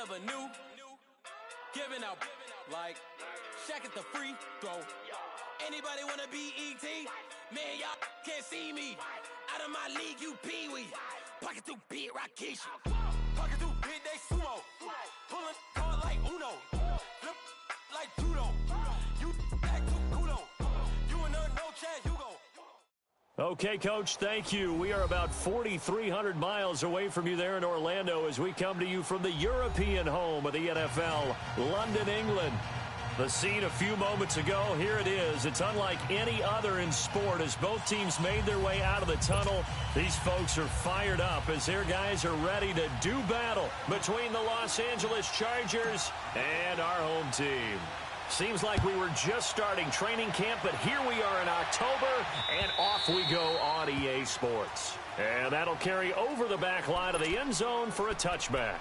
never knew. Giving out like Shaq at the free throw. Anybody wanna be E.T.? Man, y'all can't see me. Out of my league, you pee-wee. Pocket too big, Rakishi. Pocket too big, they sumo. Pulling card like Uno. Flip like judo. You act too kudo. You and her, no chance, you go. Okay, Coach, thank you. We are about 4,300 miles away from you there in Orlando as we come to you from the European home of the NFL, London, England. The scene a few moments ago, here it is. It's unlike any other in sport as both teams made their way out of the tunnel. These folks are fired up as their guys are ready to do battle between the Los Angeles Chargers and our home team. Seems like we were just starting training camp, but here we are in October, and off we go on EA Sports. And that'll carry over the back line of the end zone for a touchback.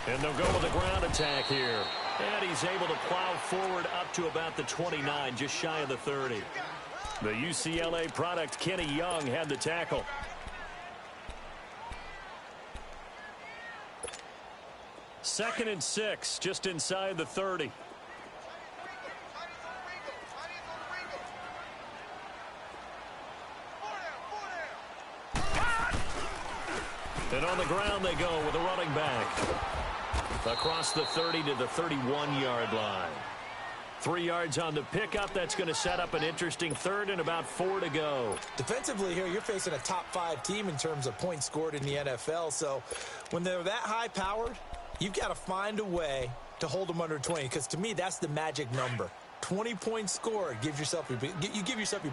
And they'll go with a ground attack here. And he's able to plow forward up to about the 29, just shy of the 30. The UCLA product, Kenny Young, had the tackle. Second and 6, just inside the 30. And on the ground they go with a running back. Across the 30 to the 31-yard line. 3 yards on the pickup. That's going to set up an interesting third and about 4 to go. Defensively here, you're facing a top-5 team in terms of points scored in the NFL. So when they're that high-powered, you've got to find a way to hold them under 20. Because to me, that's the magic number. 20 points scored, you give yourself your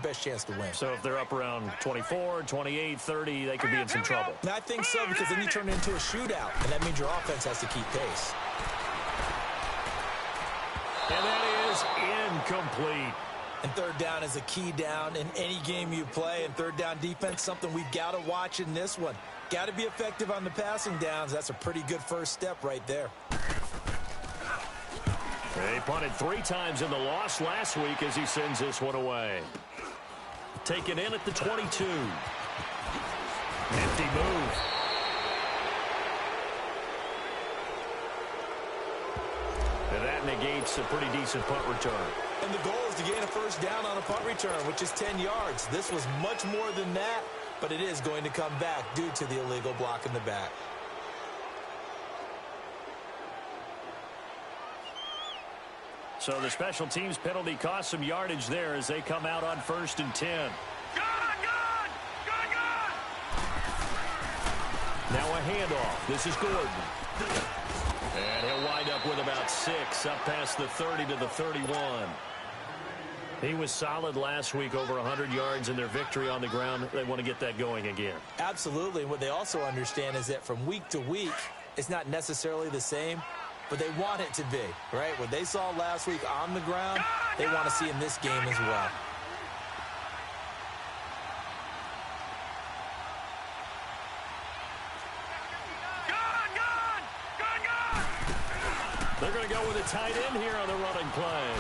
best chance to win. So if they're up around 24, 28, 30, they could be in some trouble. And I think so, because then you turn it into a shootout, and that means your offense has to keep pace. And that is incomplete. And third down is a key down in any game you play. And third down defense, something we've got to watch in this one. Got to be effective on the passing downs. That's a pretty good first step right there. They punted 3 times in the loss last week as he sends this one away. Taken in at the 22. Nifty move. And that negates a pretty decent punt return. And the goal is to gain a first down on a punt return, which is 10 yards. This was much more than that, but it is going to come back due to the illegal block in the back. So the special teams penalty cost some yardage there as they come out on 1st and 10. Good! Now a handoff. This is Gordon. And he'll wind up with about 6 up past the 30 to the 31. He was solid last week, over 100 yards in their victory on the ground. They want to get that going again. Absolutely. What they also understand is that from week to week, it's not necessarily the same, but they want it to be, right? What they saw last week on the ground, they want to see in this game as well. They're going to go with a tight end here on the running play.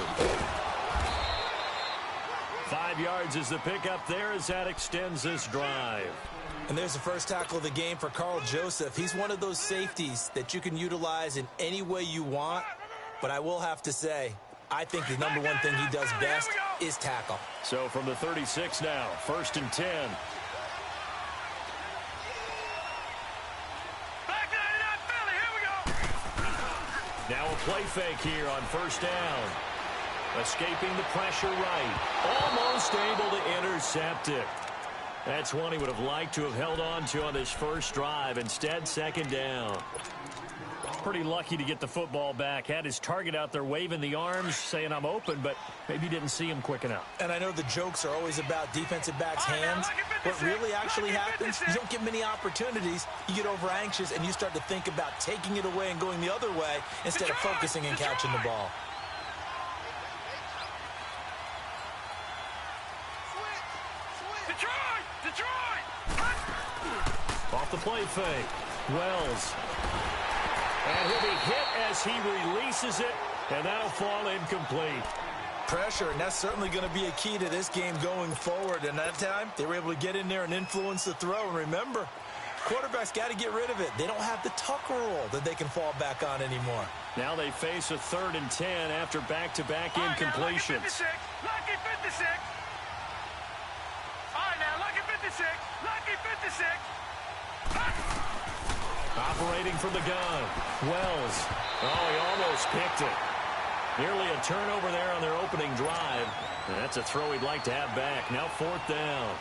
5 yards is the pickup there as that extends this drive. And there's the first tackle of the game for Carl Joseph. He's one of those safeties that you can utilize in any way you want. But I will have to say, I think the number one thing he does best is tackle. So from the 36 now, 1st and 10. Now a play fake here on 1st down. Escaping the pressure right. Almost able to intercept it. That's one he would have liked to have held on to on this first drive. Instead, 2nd down. Pretty lucky to get the football back. Had his target out there waving the arms, saying I'm open, but maybe didn't see him quick enough. And I know the jokes are always about defensive backs' hands. What really actually happens, you don't get many opportunities. You get over anxious, and you start to think about taking it away and going the other way instead of focusing and catching the ball. Off the play fake. Wells. And he'll be hit as he releases it, and that'll fall incomplete. Pressure, and that's certainly going to be a key to this game going forward. And that time, they were able to get in there and influence the throw. And remember, quarterbacks got to get rid of it. They don't have the Tucker rule that they can fall back on anymore. Now they face a 3rd and 10 after back-to-back incompletions. Lucky 56. All right, now, lucky 56. Lucky 56. Operating from the gun. Wells. Oh, he almost picked it. Nearly a turnover there on their opening drive. And that's a throw he'd like to have back. Now 4th down.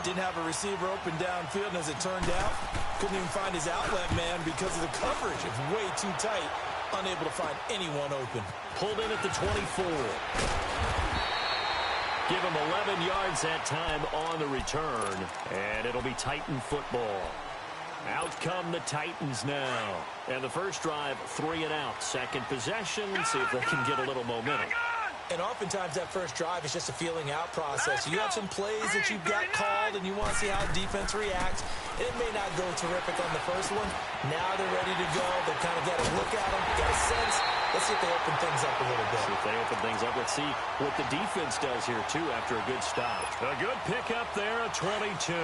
Didn't have a receiver open downfield, and as it turned out, couldn't even find his outlet man because of the coverage. It's way too tight. Unable to find anyone open. Pulled in at the 24. Give him 11 yards that time on the return. And it'll be Titan football. Out come the Titans now. And the first drive, 3 and out. Second possession, see if they can get a little momentum. And oftentimes that first drive is just a feeling out process. You have some plays that you've got called and you want to see how defense reacts. It may not go terrific on the first one. Now they're ready to go. They kind of got a look at them, got a sense. Let's see if they open things up a little bit. See if they open things up. Let's see what the defense does here, too, after a good stop. A good pickup there, a 22.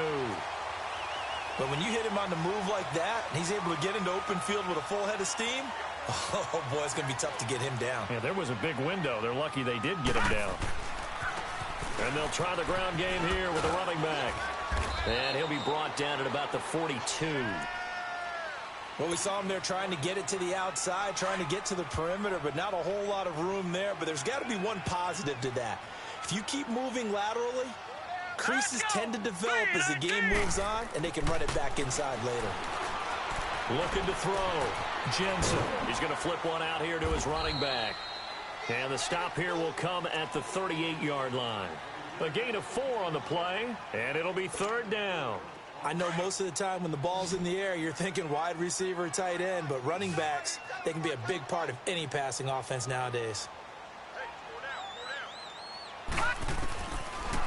But when you hit him on the move like that, and he's able to get into open field with a full head of steam, oh, boy, it's going to be tough to get him down. Yeah, there was a big window. They're lucky they did get him down. And they'll try the ground game here with the running back. And he'll be brought down at about the 42. Well, we saw him there trying to get it to the outside, trying to get to the perimeter, but not a whole lot of room there. But there's got to be one positive to that. If you keep moving laterally, creases tend to develop as the game moves on, and they can run it back inside later. Looking to throw. Jensen. He's going to flip one out here to his running back. And the stop here will come at the 38-yard line. A gain of 4 on the play, and it'll be 3rd down. I know most of the time when the ball's in the air, you're thinking wide receiver, tight end, but running backs, they can be a big part of any passing offense nowadays.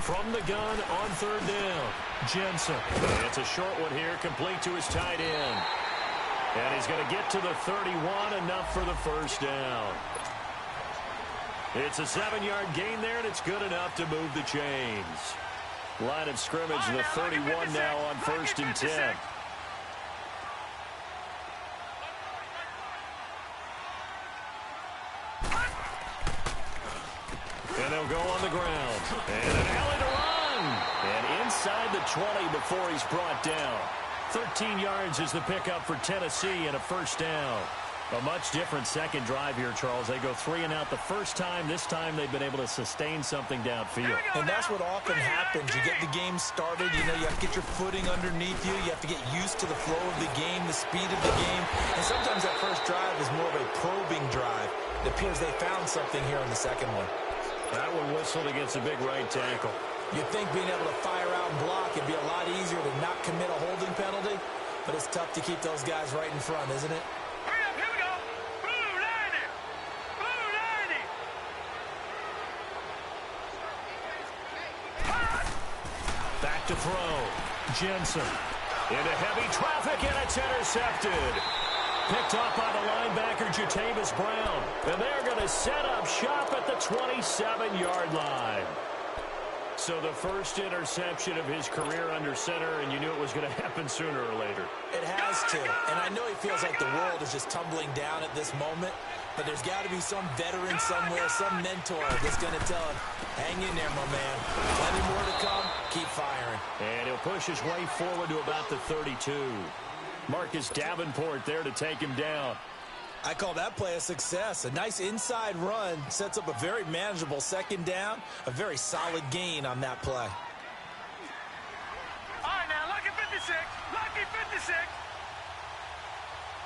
From the gun on 3rd down. Jensen. It's a short one here, complete to his tight end. And he's going to get to the 31, enough for the first down. It's a 7-yard gain there, and it's good enough to move the chains. Line of scrimmage, the 31 now on 1st and 10. And they'll go on the ground. And an alley to run. And inside the 20 before he's brought down. 13 yards is the pickup for Tennessee and a first down. A much different second drive here, Charles. They go 3 and out the first time. This time they've been able to sustain something downfield. And that's what often happens. You get the game started. You know, you have to get your footing underneath you. You have to get used to the flow of the game, the speed of the game. And sometimes that first drive is more of a probing drive. It appears they found something here in the second one. That one whistled against a big right tackle. You'd think being able to fire out and block would be a lot easier to not commit a holding penalty, but it's tough to keep those guys right in front, isn't it? Hurry up, here we go. Blue 90. Blue 90. Back to throw. Jensen. Into heavy traffic, and it's intercepted. Picked off by the linebacker, Jatavis Brown. And they're going to set up shop at the 27-yard line. So the first interception of his career under center, and you knew it was going to happen sooner or later. It has to. And I know he feels like the world is just tumbling down at this moment, but there's got to be some veteran somewhere, some mentor that's going to tell him, hang in there, my man. Plenty more to come. Keep firing. And he'll push his way forward to about the 32. Marcus Davenport there to take him down. I call that play a success. A nice inside run sets up a very manageable second down, a very solid gain on that play. All right, now, lucky 56. Lucky 56.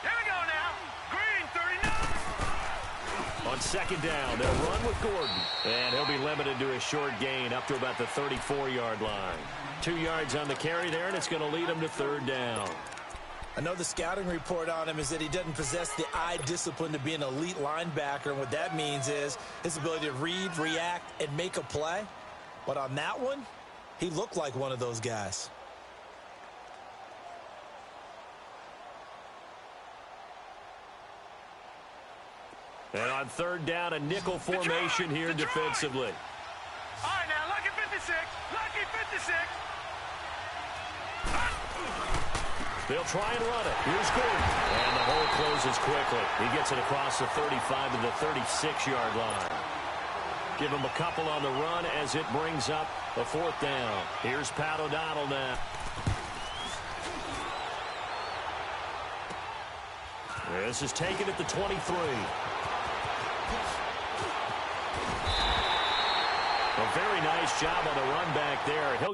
Here we go now. Green 39. On second down, they'll run with Gordon. And he'll be limited to a short gain up to about the 34-yard line. 2 yards on the carry there, and it's going to lead him to 3rd down. I know the scouting report on him is that he doesn't possess the eye discipline to be an elite linebacker. And what that means is his ability to read, react, and make a play. But on that one, he looked like one of those guys. And on third down, a nickel formation here defensively. All right, now, lucky 56. Lucky 56. They'll try and run it. Here's Gordon. And the hole closes quickly. He gets it across the 35 to the 36-yard line. Give him a couple on the run as it brings up a fourth down. Here's Pat O'Donnell now. This is taken at the 23. A very nice job on the run back there. He'll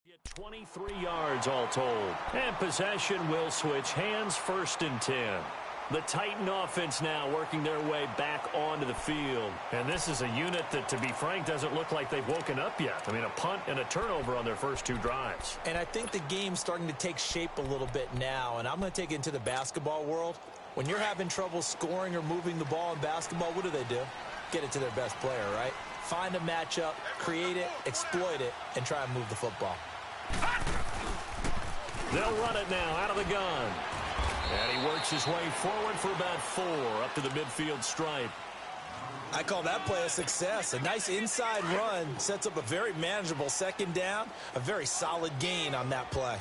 get 23 yards all told. And possession will switch hands, 1st and 10. The Titan offense now working their way back onto the field. And this is a unit that, to be frank, doesn't look like they've woken up yet. I mean, a punt and a turnover on their first 2 drives. And I think the game's starting to take shape a little bit now, and I'm going to take it into the basketball world. When you're having trouble scoring or moving the ball in basketball, what do? Get it to their best player, right? Find a matchup, create it, exploit it, and try and move the football. They'll run it now out of the gun. And he works his way forward for about 4 up to the midfield stripe. I call that play a success. A nice inside run sets up a very manageable 2nd down. A very solid gain on that play.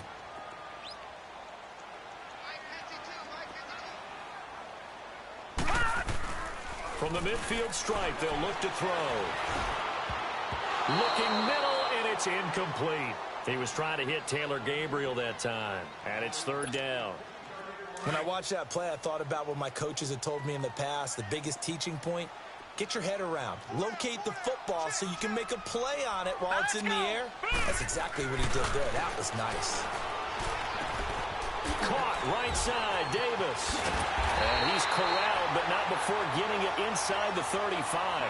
From the midfield stripe, they'll look to throw. Looking middle, and it's incomplete. He was trying to hit Taylor Gabriel that time. And it's 3rd down. When I watched that play, I thought about what my coaches had told me in the past. The biggest teaching point, get your head around. Locate the football so you can make a play on it while it's in the air. That's exactly what he did there. That was nice. Caught right side, Davis. And he's corralled, but not before getting it inside the 35.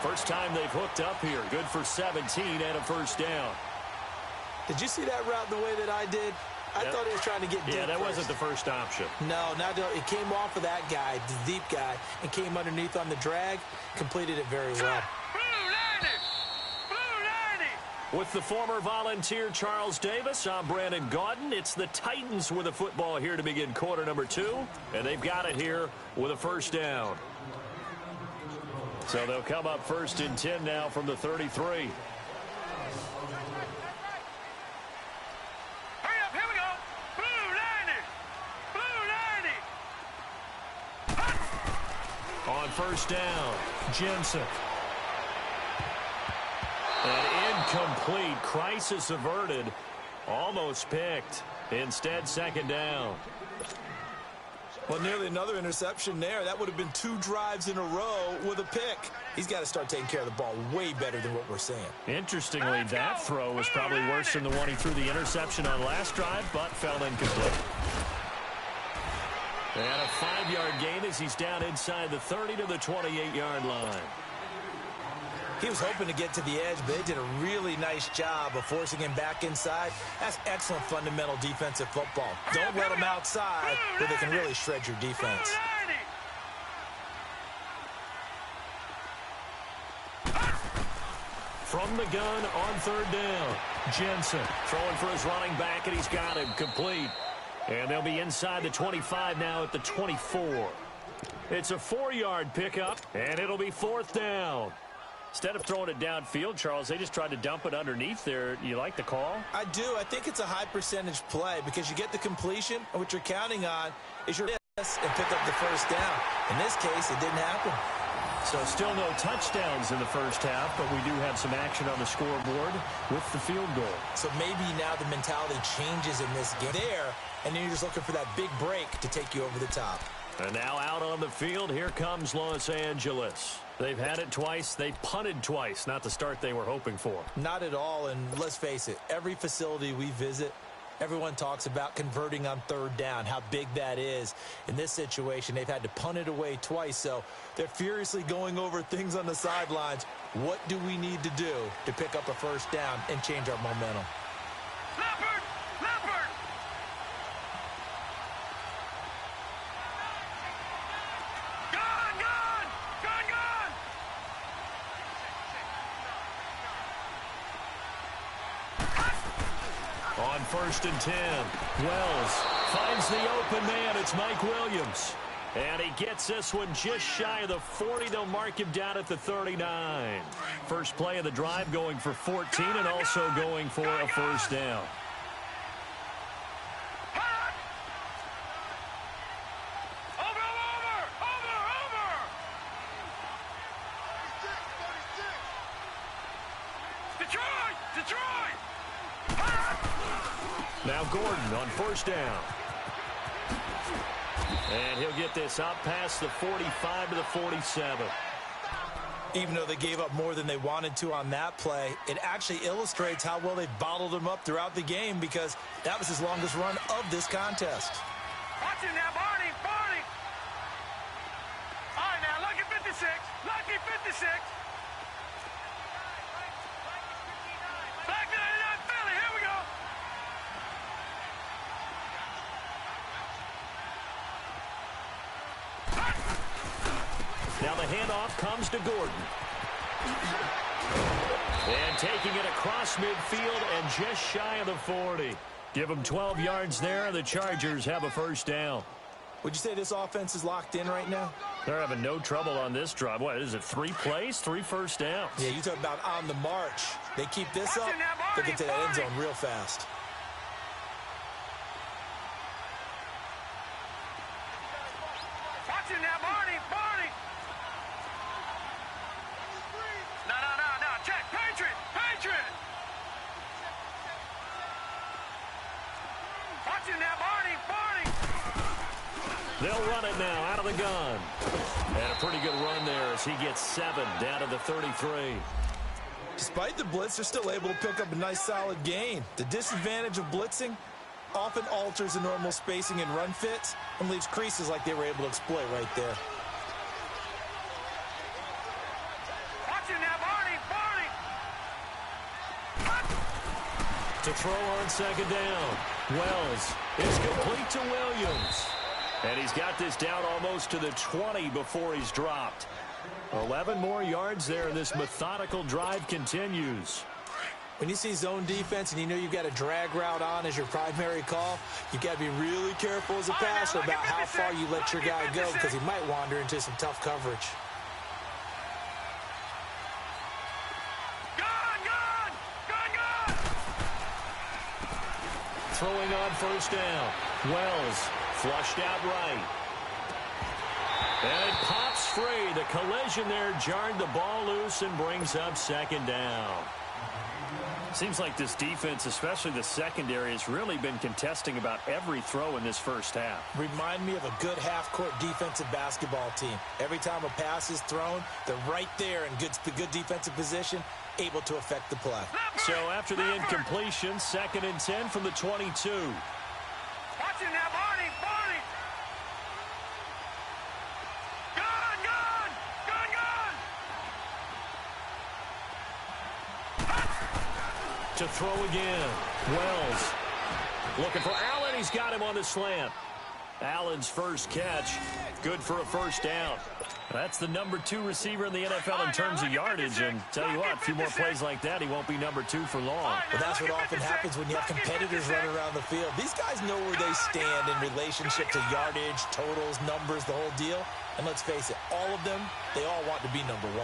First time they've hooked up here. Good for 17 and a 1st down. Did you see that route the way that I did? I thought he was trying to get deep. Yeah, that first. wasn't the first option. No, it came off of that guy, the deep guy, and came underneath on the drag. Completed it very well. With the former Volunteer Charles Davis, I'm Brandon Gaudin. It's the Titans with the football here to begin quarter number 2, and they've got it here with a 1st down. So they'll come up 1st and 10 now from the 33. On 1st down, Jensen. An incomplete, crisis averted, almost picked. Instead, 2nd down. Well, nearly another interception there. That would have been 2 drives in a row with a pick. He's got to start taking care of the ball way better than what we're seeing. Interestingly, that throw was probably worse than the one he threw the interception on last drive, but fell incomplete. And a 5-yard gain as he's down inside the 30 to the 28-yard line. He was hoping to get to the edge, but they did a really nice job of forcing him back inside. That's excellent fundamental defensive football. Don't let them outside where they can really shred your defense. From the gun on 3rd down, Jensen throwing for his running back, and he's got him complete. And they'll be inside the 25 now at the 24. It's a 4-yard pickup, and it'll be 4th down. Instead of throwing it downfield, Charles, they just tried to dump it underneath there. You like the call? I do. I think it's a high percentage play because you get the completion, and what you're counting on is your miss and pick up the 1st down. In this case, it didn't happen. So still no touchdowns in the first half, but we do have some action on the scoreboard with the field goal. So maybe now the mentality changes in this game there, and then you're just looking for that big break to take you over the top. And now out on the field, here comes Los Angeles. They've had it twice. They punted twice. Not the start they were hoping for. Not at all, and let's face it, every facility we visit, everyone talks about converting on third down, how big that is. In this situation, they've had to punt it away twice, so they're furiously going over things on the sidelines. What do we need to do to pick up a first down and change our momentum? Leopard! Leopard! Gone! Gone! Gone! Gone! On 1st and 10, Wells finds the open man. It's Mike Williams. And he gets this one just shy of the 40. They'll mark him down at the 39. First play of the drive going for 14 and also going for a first down. Now Gordon on first down. And he'll get this up past the 45 to the 47. Even though they gave up more than they wanted to on that play, it actually illustrates how well they've bottled him up throughout the game because that was his longest run of this contest. Watch it now, Barney! Barney! All right, now, lucky 56. Lucky 56. Back 99 Philly. Here we go. Now the handoff comes to Gordon. And taking it across midfield and just shy of the 40. Give them 12 yards there. The Chargers have a first down. Would you say this offense is locked in right now? They're having no trouble on this drive. What is it, 3 plays, 3 first downs? Yeah, you talk about on the march. They keep this up, they'll get to that end zone real fast. Watch it now, Barney! Barney! No. Check. Patriot! Patriot! Watch it now, Barney! Barney! They'll run it now out of the gun. And a pretty good run there as he gets 7 down to the 33. Despite the blitz, they're still able to pick up a nice solid gain. The disadvantage of blitzing often alters the normal spacing and run fits and leaves creases like they were able to exploit right there. Watch it now, Barney! Barney! To throw on second down. Wells is complete to Williams. And he's got this down almost to the 20 before he's dropped. 11 more yards there, and this methodical drive continues. When you see zone defense and you know you've got a drag route on as your primary call, you've got to be really careful as a passer about how far you let your guy go because he might wander into some tough coverage. Gone! Throwing on first down. Wells flushed out right. And it pops free. The collision there jarred the ball loose and brings up second down. Seems like this defense, especially the secondary, has really been contesting about every throw in this first half. Remind me of a good half-court defensive basketball team. Every time a pass is thrown, they're right there in good defensive position, able to affect the play. So after the incompletion, 2nd and 10 from the 22. Watch it now, Barney! Barney! Gone! To throw again. Wells looking for Allen. He's got him on the slant. Allen's first catch. Good for a first down. That's the number 2 receiver in the NFL in terms of yardage. And tell you what, a few more plays like that, he won't be number 2 for long. But that's what often happens when you have competitors running around the field. These guys know where they stand in relationship to yardage, totals, numbers, the whole deal. And let's face it, all of them, they all want to be number 1.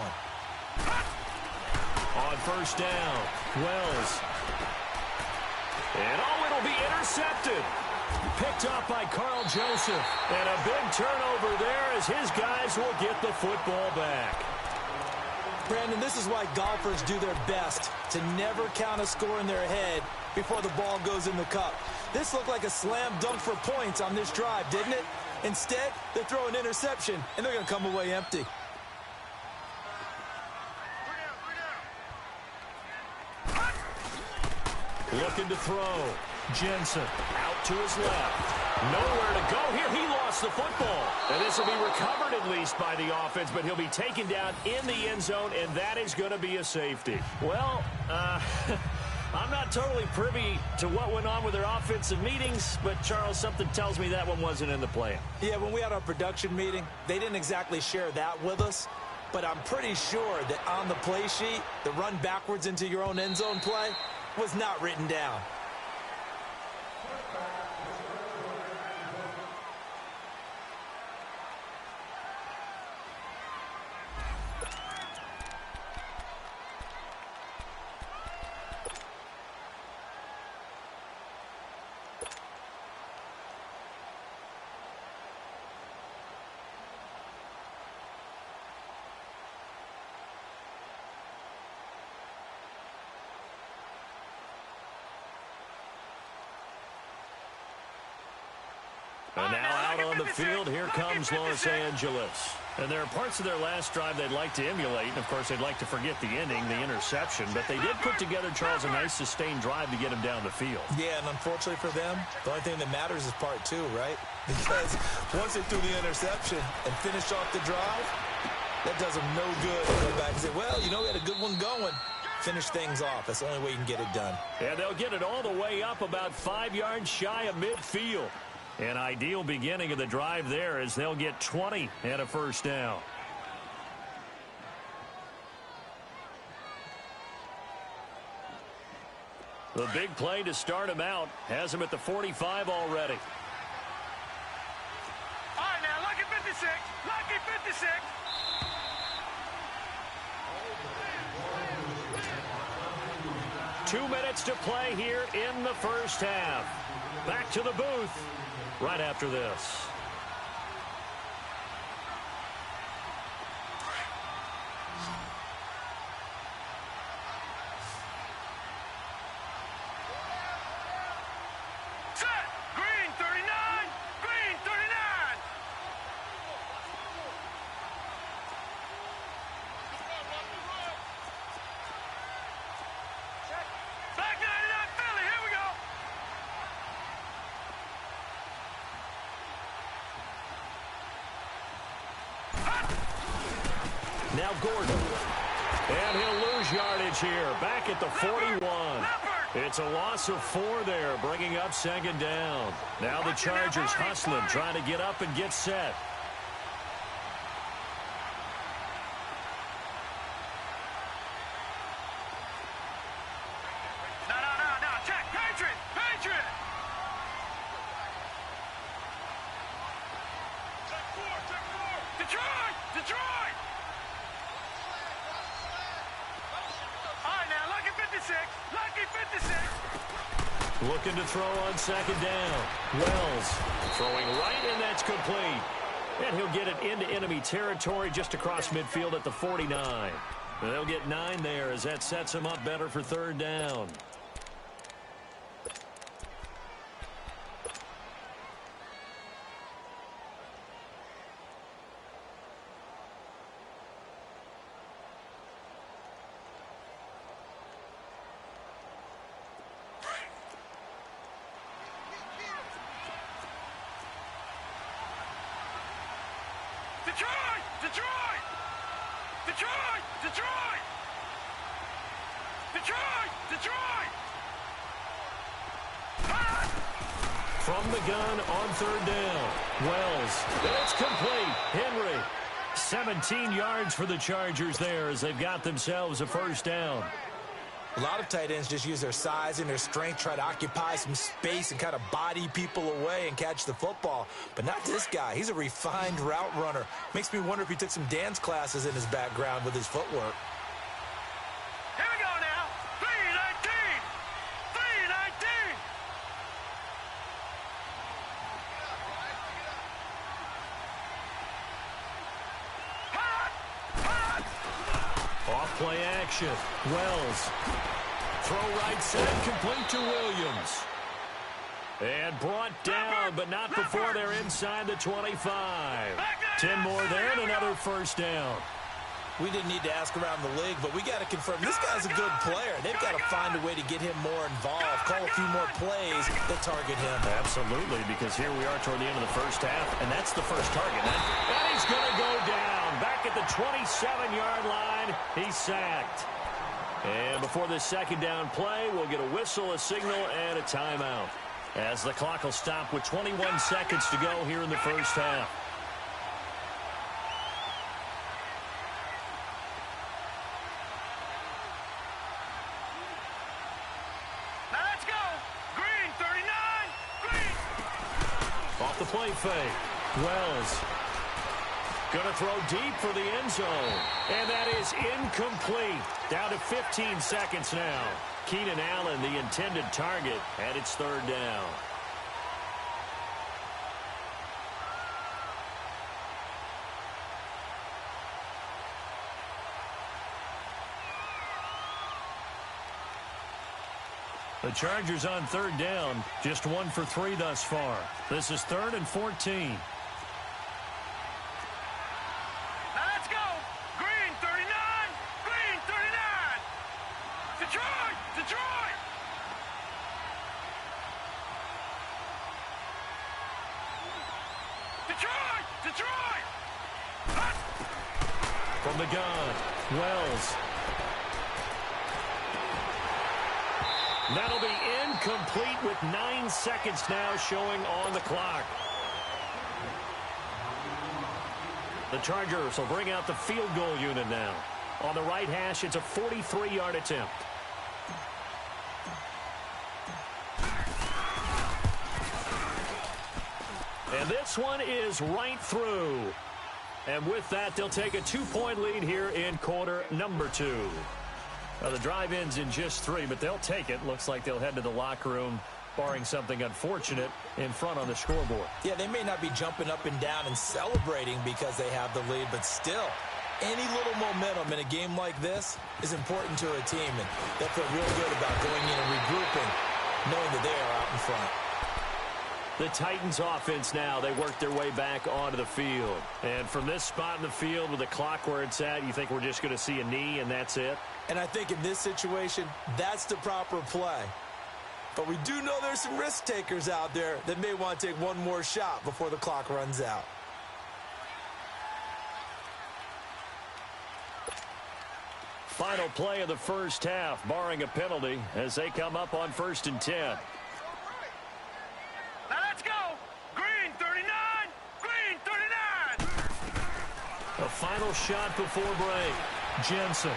On first down, Wells. And it'll be intercepted. Picked up by Carl Joseph. And a big turnover there as his guys will get the football back. Brandon, this is why golfers do their best to never count a score in their head before the ball goes in the cup. This looked like a slam dunk for points on this drive, didn't it? Instead, they throw an interception, and they're going to come away empty. Looking to throw. Jensen out to his left. Nowhere to go here. He lost the football. And this will be recovered at least by the offense, but he'll be taken down in the end zone, and that is going to be a safety. Well, I'm not totally privy to what went on with their offensive meetings, but, Charles, something tells me that one wasn't in the plan. Yeah, when we had our production meeting, they didn't exactly share that with us, but I'm pretty sure that on the play sheet, the run backwards into your own end zone play was not written down. And now out on the field, here comes Los Angeles. And there are parts of their last drive they'd like to emulate. And, of course, they'd like to forget the ending, the interception. But they did put together, Charles, a nice sustained drive to get him down the field. Yeah, and unfortunately for them, the only thing that matters is part two, right? Because once they threw the interception and finished off the drive, that does them no good to go back and say, well, you know, we had a good one going. Finish things off. That's the only way you can get it done. And they'll get it all the way up about 5 yards shy of midfield. An ideal beginning of the drive there as they'll get 20 and a first down. The big play to start him out has him at the 45 already. All right, now, lucky 56. Lucky 56. Two minutes to play here in the first half. Back to the booth right after this. Set. Green 39. Green 39. Back 99 Philly. Here we go. Now Gordon. And he'll lose yardage here. Back at the 41. It's a loss of 4 there, bringing up second down. Now the Chargers hustling, trying to get up and get set. No. Check. Patriot. Patriot. Detroit. Detroit. All right, now, lucky 56. Lucky 56. Looking to throw on second down. Wells throwing right, and that's complete. And he'll get it into enemy territory just across midfield at the 49. And they'll get 9 there as that sets him up better for third down. Detroit! Detroit! Detroit! Detroit! Detroit! Detroit! From the gun on third down. Wells. It's complete. Henry. 17 yards for the Chargers there as they've got themselves a first down. A lot of tight ends just use their size and their strength, try to occupy some space and kind of body people away and catch the football. But not this guy. He's a refined route runner. Makes me wonder if he took some dance classes in his background with his footwork. Here we go now. 319. 319. Play action. Wells. Throw right side, complete to Williams. And brought down, but not before they're inside the 25. 10 more there and another first down. We didn't need to ask around the league, but we got to confirm this guy's a good player. They've got to find a way to get him more involved, call a few more plays that target him. Absolutely, because here we are toward the end of the first half, and that's the first target. And he's going to go down. Back at the 27-yard line, he's sacked. And before this second down play, we'll get a whistle, a signal, and a timeout, as the clock will stop with 21 seconds to go here in the first half. The play fake. Wells going to throw deep for the end zone. And that is incomplete. Down to 15 seconds now. Keenan Allen, the intended target, and it's third down. The Chargers on third down, just 1 for 3 thus far. This is 3rd and 14. Let's go! Green 39! Green 39! Detroit! Detroit! Detroit! Detroit! From the gun, Wells. That'll be incomplete with 9 seconds now showing on the clock. The Chargers will bring out the field goal unit now. On the right hash, it's a 43-yard attempt. And this one is right through. And with that, they'll take a 2-point lead here in quarter number 2. Now, the drive ends in just 3, but they'll take it. Looks like they'll head to the locker room, barring something unfortunate, in front on the scoreboard. Yeah, they may not be jumping up and down and celebrating because they have the lead, but still, any little momentum in a game like this is important to a team, and they'll feel real good about going in and regrouping, knowing that they are out in front. The Titans offense now, they work their way back onto the field. And from this spot in the field with the clock where it's at, you think we're just going to see a knee and that's it? And I think in this situation, that's the proper play. But we do know there's some risk takers out there that may want to take one more shot before the clock runs out. Final play of the first half, barring a penalty, as they come up on 1st and 10. A final shot before break. Jensen.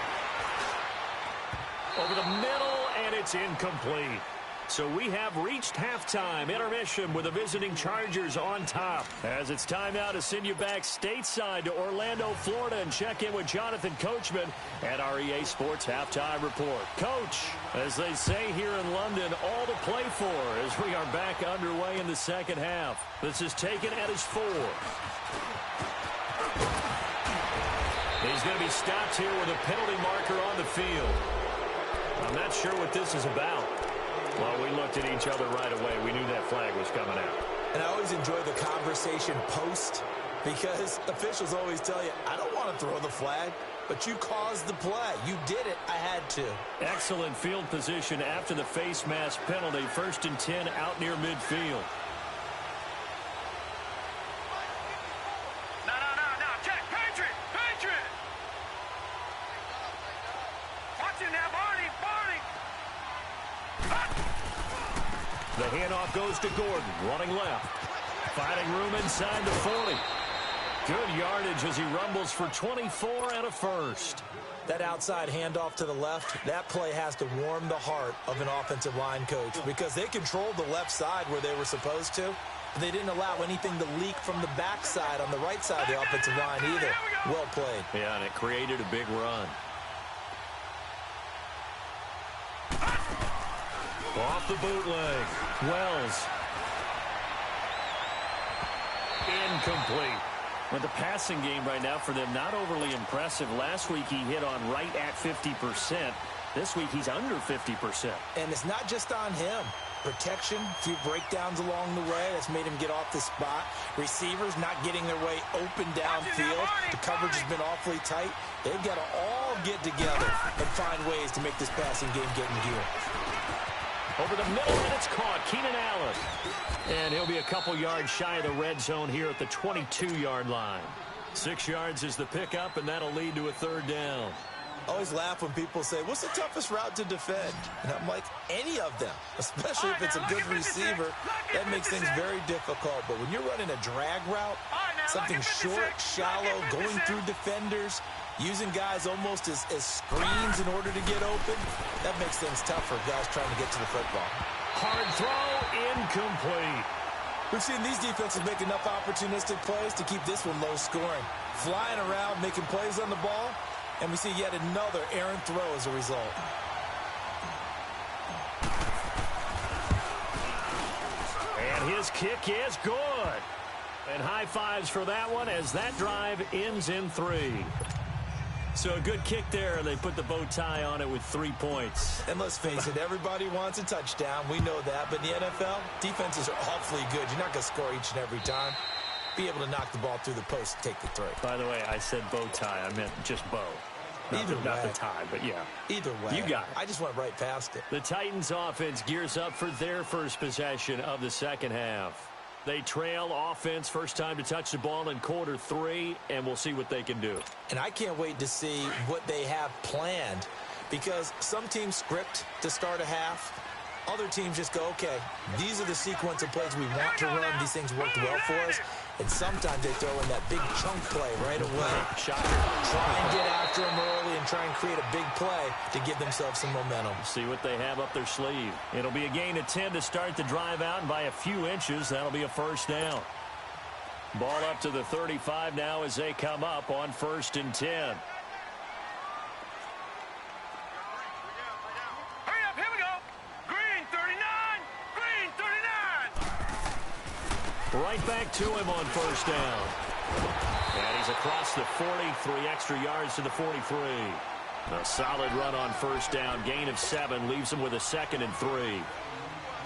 Over the middle, and it's incomplete. So we have reached halftime. Intermission with the visiting Chargers on top. As it's time now to send you back stateside to Orlando, Florida, and check in with Jonathan Coachman at our EA Sports Halftime Report. Coach, as they say here in London, all to play for as we are back underway in the second half. This is taken at his 4. He's going to be stopped here with a penalty marker on the field. I'm not sure what this is about. Well, we looked at each other right away. We knew that flag was coming out. And I always enjoy the conversation post because officials always tell you, I don't want to throw the flag, but you caused the play. You did it. I had to. Excellent field position after the face mask penalty. 1st and 10 out near midfield. The handoff goes to Gordon, running left. Finding room inside the 40. Good yardage as he rumbles for 24 and a first. That outside handoff to the left, that play has to warm the heart of an offensive line coach because they controlled the left side where they were supposed to. But they didn't allow anything to leak from the backside on the right side of the offensive line either. Well played. Yeah, and it created a big run. Off the bootleg. Wells. Incomplete. Well, the passing game right now for them, not overly impressive. Last week he hit on right at 50%. This week he's under 50%. And it's not just on him. Protection, a few breakdowns along the way. That's made him get off the spot. Receivers not getting their way open downfield. The coverage has been awfully tight. They've got to all get together and find ways to make this passing game get in gear. Over the middle, and it's caught. Keenan Allen. And he'll be a couple yards shy of the red zone here at the 22-yard line. 6 yards is the pickup, and that'll lead to a third down. I always laugh when people say, what's the toughest route to defend? And I'm like, any of them, especially if it's a good receiver. That makes things very difficult. But when you're running a drag route, something short, shallow, going through defenders, using guys almost as screens in order to get open, that makes things tough for guys trying to get to the football. Hard throw, incomplete. We've seen these defenses make enough opportunistic plays to keep this one low scoring. Flying around, making plays on the ball, and we see yet another errant throw as a result. And his kick is good. And high fives for that one as that drive ends in 3. So a good kick there, and they put the bow tie on it with 3 points. And let's face it, everybody wants a touchdown. We know that. But in the NFL, defenses are awfully good. You're not going to score each and every time. Be able to knock the ball through the post and take the throw. By the way, I said bow tie. I meant just bow. Not the tie, but yeah. Either way. You got it. I just went right past it. The Titans offense gears up for their first possession of the second half. They trail offense, first time to touch the ball in quarter 3, and we'll see what they can do. And I can't wait to see what they have planned, because some teams script to start a half. Other teams just go, okay, these are the sequence of plays we want to run. These things worked well for us. And sometimes they throw in that big chunk play right away. Shot. Try and get after them early and try and create a big play to give themselves some momentum. See what they have up their sleeve. It'll be a gain of 10 to start the drive out, and by a few inches, that'll be a first down. Ball up to the 35 now as they come up on 1st and 10. Right back to him on first down. And he's across the 43 extra yards to the 43. A solid run on first down. Gain of 7 leaves him with a 2nd and 3.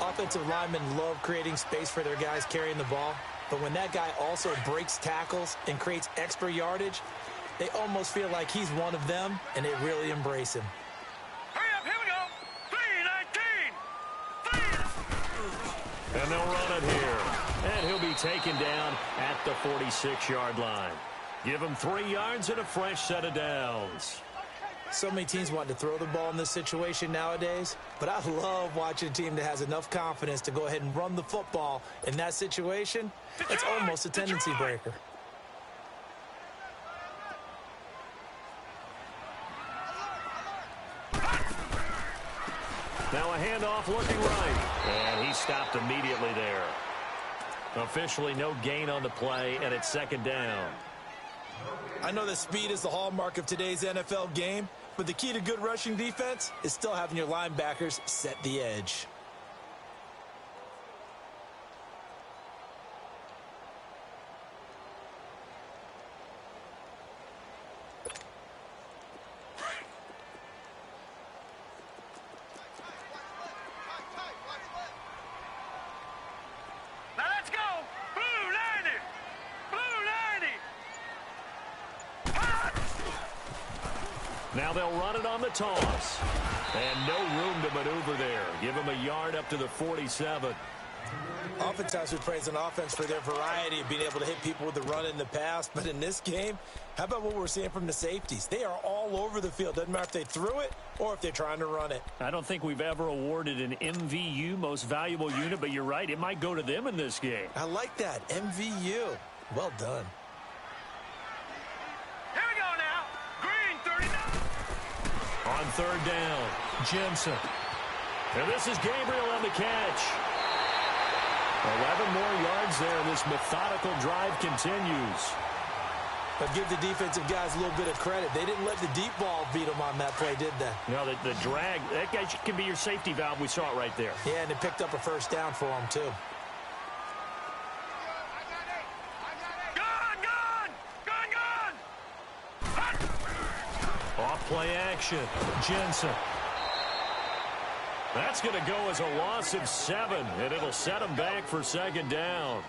Offensive linemen love creating space for their guys carrying the ball. But when that guy also breaks tackles and creates extra yardage, they almost feel like he's one of them, and they really embrace him. Hurry up, here we go. 3-19. And they'll run it here. And he'll be taken down at the 46-yard line. Give him 3 yards and a fresh set of downs. So many teams want to throw the ball in this situation nowadays, but I love watching a team that has enough confidence to go ahead and run the football in that situation. It's almost a tendency breaker. Now a handoff looking right. And he stopped immediately there. Officially no gain on the play, and it's 2nd down. I know that speed is the hallmark of today's NFL game, but the key to good rushing defense is still having your linebackers set the edge. Now they'll run it on the toss. And no room to maneuver there. Give him a yard up to the 47. Oftentimes we praise an offense for their variety of being able to hit people with the run in the pass. But in this game, how about what we're seeing from the safeties? They are all over the field. Doesn't matter if they threw it or if they're trying to run it. I don't think we've ever awarded an MVU, most valuable unit, but you're right. It might go to them in this game. I like that. MVU. Well done. On 3rd down, Jensen. And this is Gabriel on the catch. 11 more yards there. This methodical drive continues. But give the defensive guys a little bit of credit. They didn't let the deep ball beat them on that play, did they? No, the drag, that guy can be your safety valve. We saw it right there. Yeah, and they picked up a first down for them, too. Gone! Off play action. Jensen. That's going to go as a loss of 7, and it'll set them back for second down.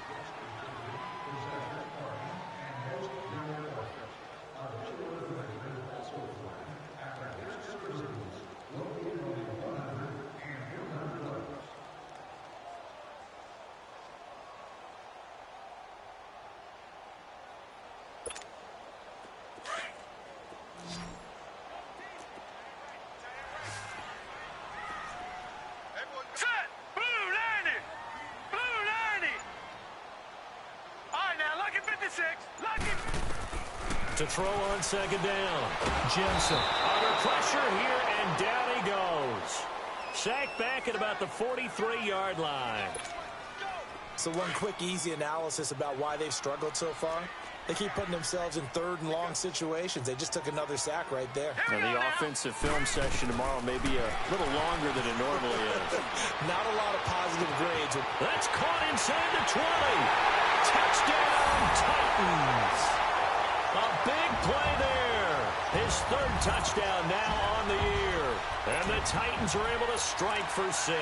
To throw on second down. Jensen under pressure here, and down he goes. Sacked back at about the 43-yard line. So one quick, easy analysis about why they've struggled so far. They keep putting themselves in third and long situations. They just took another sack right there. And the offensive film session tomorrow may be a little longer than it normally is. Not a lot of positive grades. That's caught inside the 20. Touchdown, Titans. A big play there. His third touchdown now on the year. And the Titans are able to strike for 6.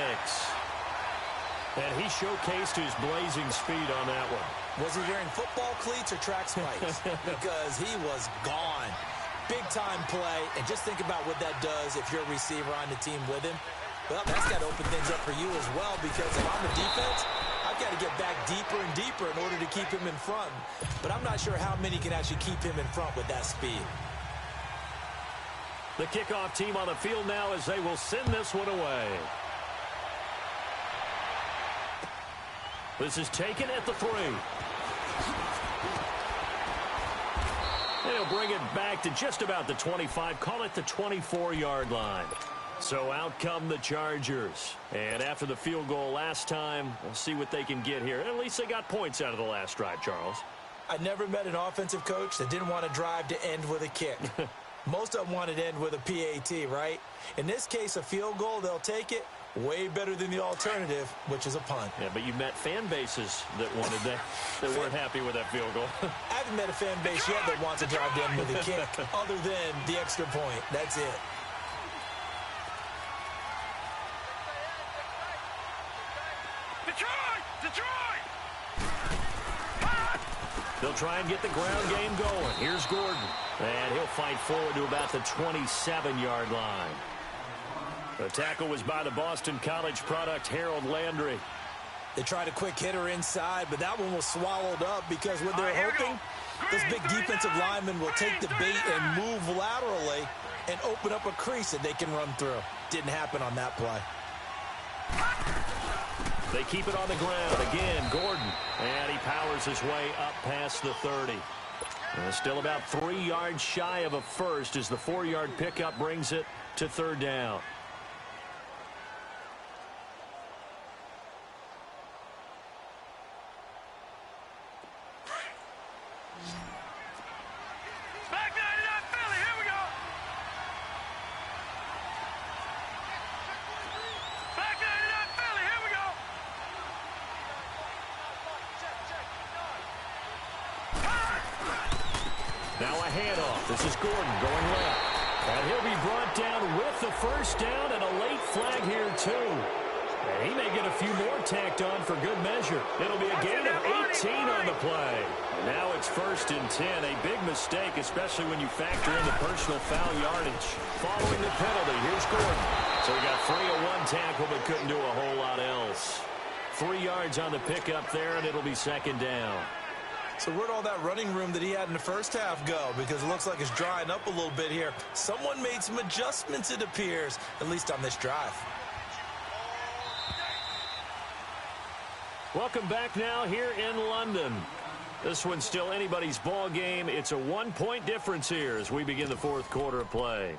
And he showcased his blazing speed on that one. Was he wearing football cleats or track spikes? Because he was gone. Big-time play. And just think about what that does if you're a receiver on the team with him. Well, that's got to open things up for you as well, because if I'm the defense, I've got to get back deeper and deeper in order to keep him in front. But I'm not sure how many can actually keep him in front with that speed. The kickoff team on the field now as they will send this one away. This is taken at the 3. They'll bring it back to just about the 25, call it the 24-yard line. So out come the Chargers. And after the field goal last time, we'll see what they can get here. At least they got points out of the last drive, Charles. I never met an offensive coach that didn't want to drive to end with a kick. Most of them wanted to end with a PAT, right? In this case, a field goal, they'll take it. Way better than the alternative, which is a punt. Yeah, but you met fan bases that wanted that, that weren't happy with that field goal. I haven't met a fan base yet that wants to drive to end with a kick, other than the extra point. That's it. Detroit! They'll try and get the ground game going. Here's Gordon. And he'll fight forward to about the 27-yard line. The tackle was by the Boston College product, Harold Landry. They tried a quick hitter inside, but that one was swallowed up because what they're hoping, this big defensive lineman will take the bait and move laterally and open up a crease that they can run through. Didn't happen on that play. They keep it on the ground. Again, Gordon. And he powers his way up past the 30. And still about 3 yards shy of a first as the 4-yard pickup brings it to third down. Now a handoff. This is Gordon going left. And he'll be brought down with the first down and a late flag here, too. And he may get a few more tacked on for good measure. It'll be a gain of 18 on the play. And now it's 1st and 10. A big mistake, especially when you factor in the personal foul yardage. Following the penalty, here's Gordon. So he got 3 on 1 tackle, but couldn't do a whole lot else. 3 yards on the pickup there, and it'll be second down. So where'd all that running room that he had in the first half go? Because it looks like it's drying up a little bit here. Someone made some adjustments, it appears, at least on this drive. Welcome back now here in London. This one's still anybody's ball game. It's a 1-point difference here as we begin the 4th quarter of play.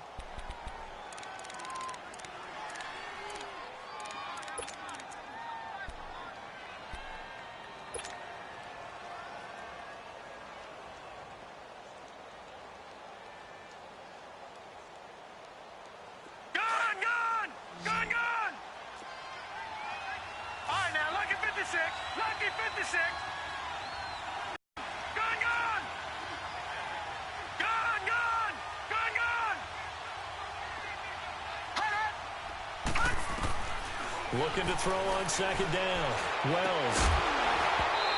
Lucky 56. Gone! Looking to throw on second down. Wells.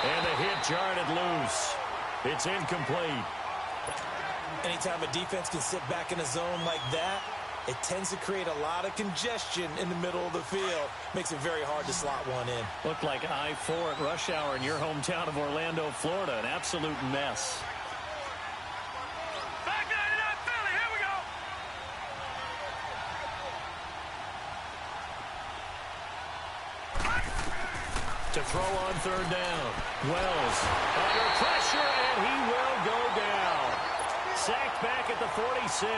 And the hit jarred it loose. It's incomplete. Anytime a defense can sit back in a zone like that, it tends to create a lot of congestion in the middle of the field. Makes it very hard to slot one in. Looked like I-4 at rush hour in your hometown of Orlando, Florida. An absolute mess. Back 99 Philly, here we go. To throw on third down. Wells under pressure, and he will go down. Sacked back at the 46.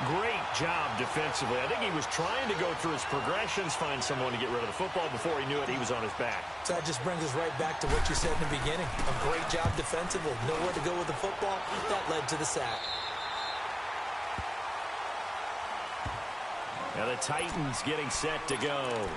Great job defensively. I think he was trying to go through his progressions, find someone to get rid of the football. Before he knew it, he was on his back. So that just brings us right back to what you said in the beginning. A great job defensively. Nowhere to go with the football. That led to the sack. Now the Titans getting set to go.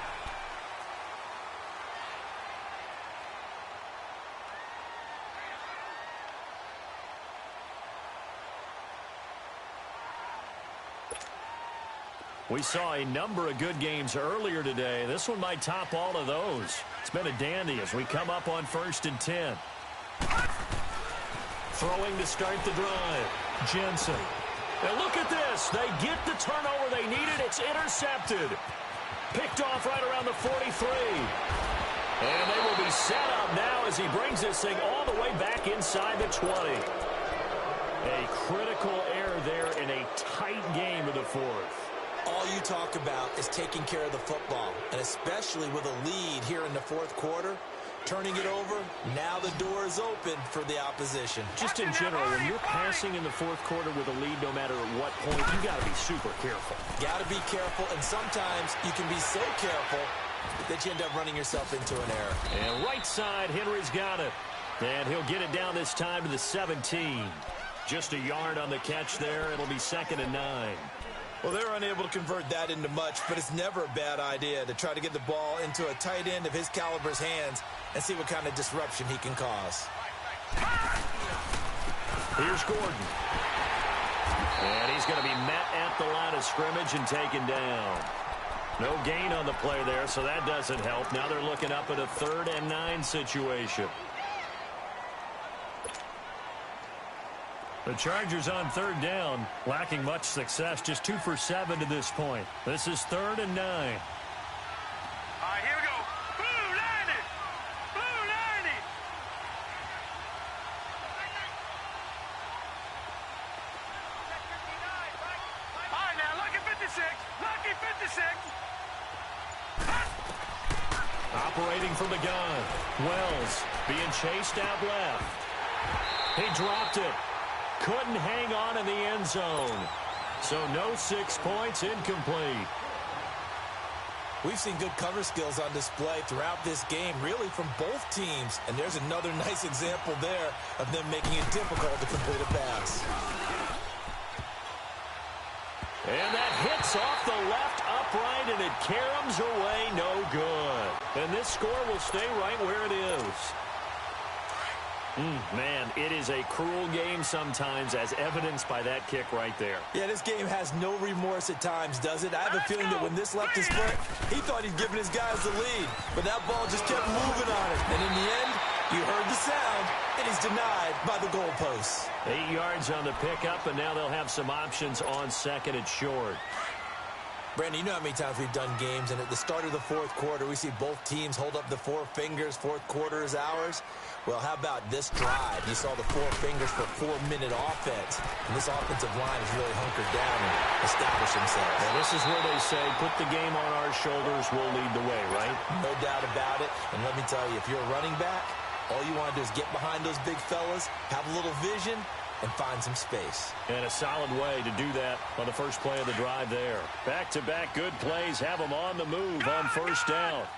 We saw a number of good games earlier today. This one might top all of those. It's been a dandy as we come up on 1st and 10. Throwing to start the drive. Jensen. And look at this. They get the turnover they needed. It's intercepted. Picked off right around the 43. And they will be set up now as he brings this thing all the way back inside the 20. A critical error there in a tight game of the fourth. All you talk about is taking care of the football, and especially with a lead here in the fourth quarter, turning it over, now the door is open for the opposition. Just in general, when you're passing in the fourth quarter with a lead, no matter at what point, you got to be super careful. Got to be careful, and sometimes you can be so careful that you end up running yourself into an error. And right side, Henry's got it. And he'll get it down this time to the 17. Just a yard on the catch there. It'll be 2nd and 9. Well, they're unable to convert that into much, but it's never a bad idea to try to get the ball into a tight end of his caliber's hands and see what kind of disruption he can cause. Here's Gordon. And he's going to be met at the line of scrimmage and taken down. No gain on the play there, so that doesn't help. Now they're looking up at a 3rd and 9 situation. The Chargers on 3rd down, lacking much success, just 2 for 7 to this point. This is 3rd and 9. All right, here we go. Blue 90. Blue 90. All right, now, lucky 56. Lucky 56. Operating from the gun. Wells being chased out left. He dropped it. Couldn't hang on in the end zone. So no 6 points, incomplete. We've seen good cover skills on display throughout this game, really from both teams. And there's another nice example there of them making it difficult to complete a pass. And that hits off the left upright, and it caroms away, no good. And this score will stay right where it is. Man, it is a cruel game sometimes, as evidenced by that kick right there. Yeah, this game has no remorse at times, does it? I have a feeling that when this left his foot, he thought he'd given his guys the lead. But that ball just kept moving on it. And in the end, you heard the sound, and he's denied by the goalposts. 8 yards on the pickup, and now they'll have some options on 2nd and short. Brandon, you know how many times we've done games, and at the start of the fourth quarter, we see both teams hold up the 4 fingers, fourth quarter is ours. Well, how about this drive? You saw the 4 fingers for 4-minute offense, and this offensive line has really hunkered down and established themselves. Well, this is where they say, put the game on our shoulders, we'll lead the way, right? No doubt about it, and let me tell you, if you're a running back, all you want to do is get behind those big fellas, have a little vision, and find some space. And a solid way to do that on the first play of the drive there. Back-to-back good plays have them on the move on 1st down.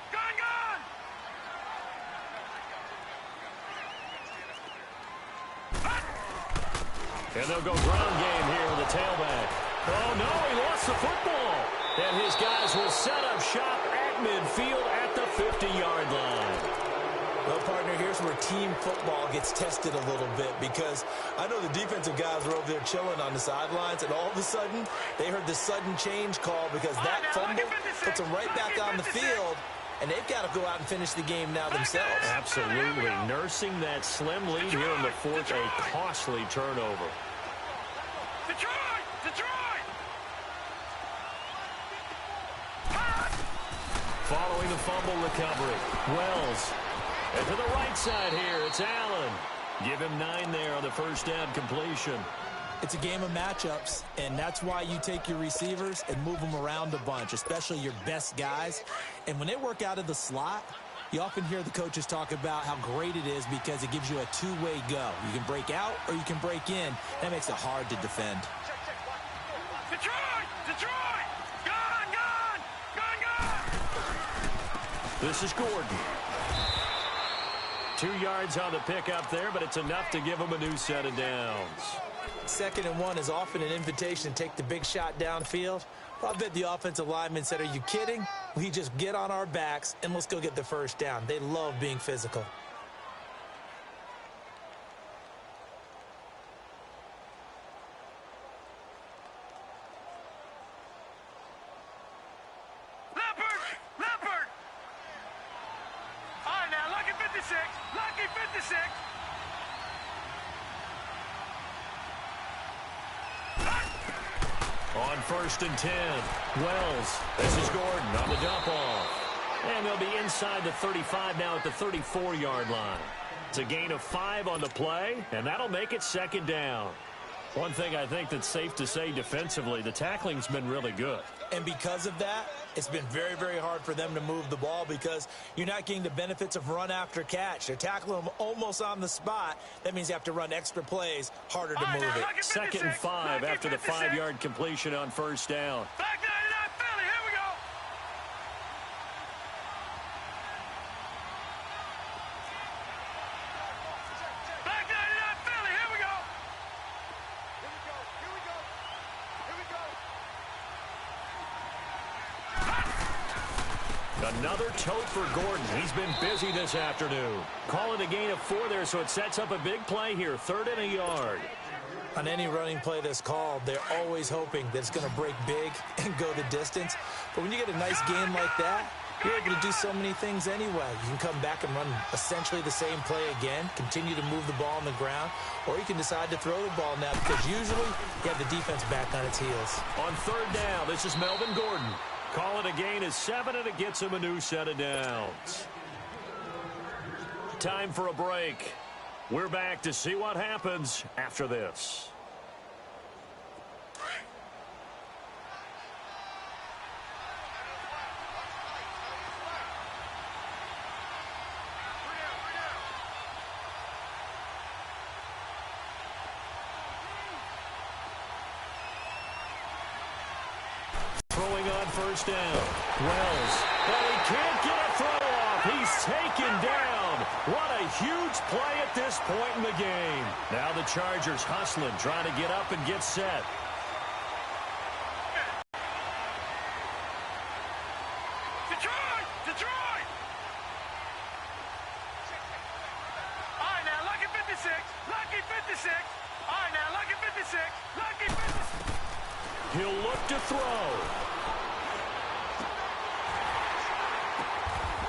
And they'll go ground game here with the tailback. Oh, no, he lost the football. And his guys will set up shop at midfield at the 50-yard line. Well, partner, here's where team football gets tested a little bit because I know the defensive guys were over there chilling on the sidelines, and all of a sudden, they heard the sudden change call because that fumble puts them right back on the field, and they've got to go out and finish the game now themselves. Absolutely. Nursing that slim lead here in the fourth, a costly turnover. Following the fumble recovery, Wells. And to the right side here, it's Allen. Give him 9 there on the first down completion. It's a game of matchups, and that's why you take your receivers and move them around a bunch, especially your best guys. And when they work out of the slot, you often hear the coaches talk about how great it is because it gives you a two-way go. You can break out or you can break in. That makes it hard to defend. Detroit! This is Gordon. 2 yards on the pickup there, but it's enough to give him a new set of downs. 2nd and 1 is often an invitation to take the big shot downfield. Well, I bet the offensive lineman said, "Are you kidding? We just get on our backs and let's go get the first down." They love being physical. Leopard! All right, now, Lucky 56. On 1st and 10, Wells. This is Gordon on the dump off. And they'll be inside the 35 now at the 34-yard line. It's a gain of 5 on the play, and that'll make it 2nd down. One thing I think that's safe to say defensively, the tackling's been really good. And because of that, it's been very, very hard for them to move the ball because you're not getting the benefits of run after catch. They're tackling them almost on the spot. That means you have to run extra plays, harder to move it. 2nd and 5 after the 5-yard completion on 1st down. Back 99 Philly, here we go. Back 99 Philly, here we go. Another tote for Gordon. He's been busy this afternoon. Calling a gain of 4 there, so it sets up a big play here. 3rd and a yard. On any running play that's called, they're always hoping that it's going to break big and go the distance. But when you get a nice gain like that, you're able to do so many things anyway. You can come back and run essentially the same play again, continue to move the ball on the ground, or you can decide to throw the ball now because usually you have the defense back on its heels. On 3rd down, this is Melvin Gordon. Call it a gain of 7, and it gets him a new set of downs. Time for a break. We're back to see what happens after this. Throwing on 1st down. Wells. But he can't get a throw off. He's taken down. What a huge play at this point in the game. Now the Chargers hustling, trying to get up and get set. Detroit! All right, now, Lucky 56. All right, now, Lucky 56. He'll look to throw.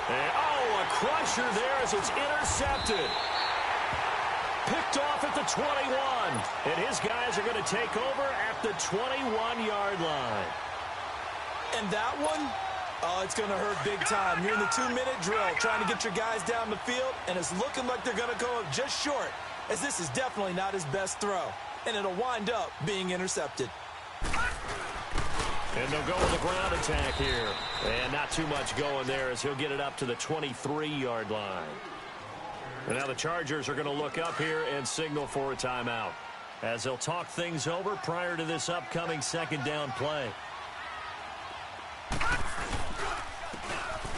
And, a crusher there as it's intercepted. Picked off at the 21. And his guys are going to take over at the 21-yard line. And that one, it's going to hurt big time. You're in the 2-minute drill trying to get your guys down the field, and it's looking like they're going to go up just short, as this is definitely not his best throw. And it'll wind up being intercepted. And they'll go with the ground attack here. And not too much going there as he'll get it up to the 23-yard line. And now the Chargers are going to look up here and signal for a timeout as they'll talk things over prior to this upcoming 2nd down play.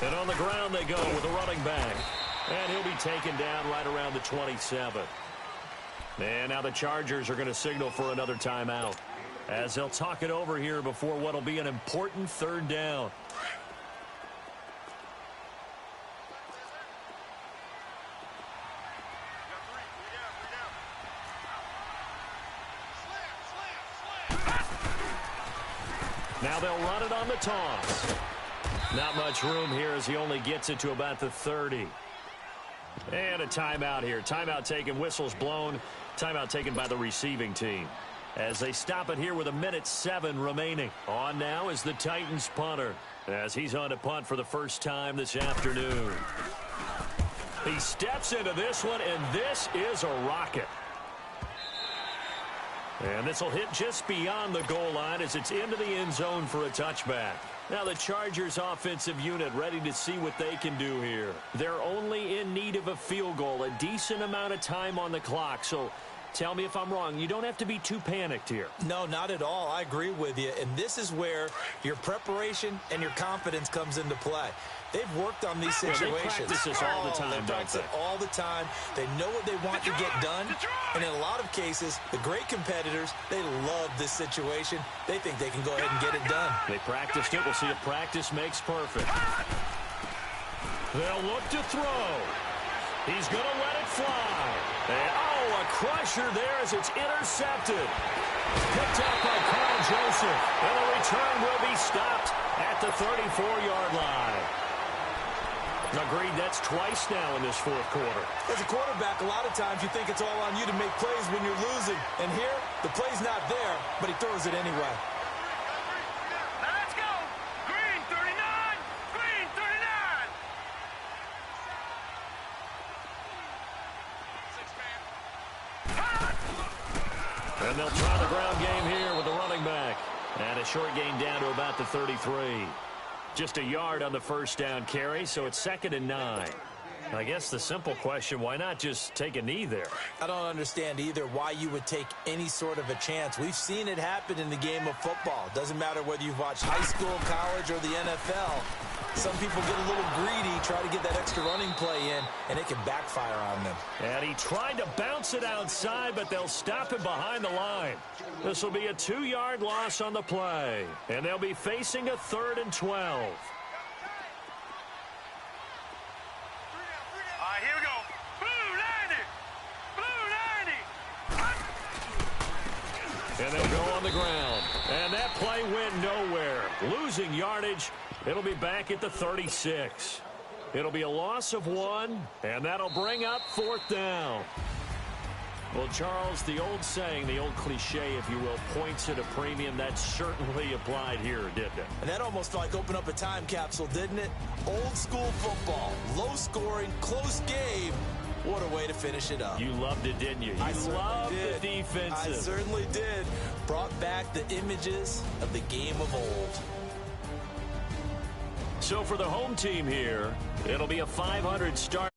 And on the ground they go with a running back. And he'll be taken down right around the 27. And now the Chargers are going to signal for another timeout as they'll talk it over here before what will be an important 3rd down. Now they'll run it on the toss. Not much room here as he only gets it to about the 30. And a timeout here. Timeout taken, whistles blown. Timeout taken by the receiving team. As they stop it here with 1:07 remaining. On now is the Titans punter, as he's on to punt for the first time this afternoon. He steps into this one, and this is a rocket. And this will hit just beyond the goal line as it's into the end zone for a touchback. Now the Chargers offensive unit ready to see what they can do here. They're only in need of a field goal, a decent amount of time on the clock. So tell me if I'm wrong. You don't have to be too panicked here. No, not at all. I agree with you. And this is where your preparation and your confidence comes into play. They've worked on these situations. They practice this all the time, they practice it all the time. They know what they want to get done. And in a lot of cases, the great competitors, they love this situation. They think they can go ahead and get it done. They practiced it. We'll see if practice makes perfect. They'll look to throw. He's going to let it fly. And, a crusher there as it's intercepted. Picked up by Carl Joseph. And the return will be stopped at the 34-yard line. Agreed, that's twice now in this fourth quarter. As a quarterback, a lot of times you think it's all on you to make plays when you're losing. And here, the play's not there, but he throws it anyway. Let's go. Green 39. Green 39. And they'll try the ground game here with the running back. And a short gain down to about the 33. Just a yard on the first down carry, so it's 2nd and 9. I guess the simple question, why not just take a knee there? I don't understand either why you would take any sort of a chance. We've seen it happen in the game of football. Doesn't matter whether you've watched high school, college, or the NFL. Some people get a little greedy, try to get that extra running play in, and it can backfire on them. And he tried to bounce it outside, but they'll stop him behind the line. This will be a 2-yard loss on the play, and they'll be facing a 3rd and 12. All right, here we go. Blue 90. Blue 90. And they'll go on the ground. And that play went nowhere. Losing yardage. It'll be back at the 36. It'll be a loss of 1, and that'll bring up 4th down. Well, Charles, the old saying, the old cliche, if you will, points at a premium, that certainly applied here, didn't it? And that almost like opened up a time capsule, didn't it? Old school football, low scoring, close game. What a way to finish it up. You loved it, didn't you? You loved the defensive. I certainly did. Brought back the images of the game of old. So for the home team here, it'll be a 500 start.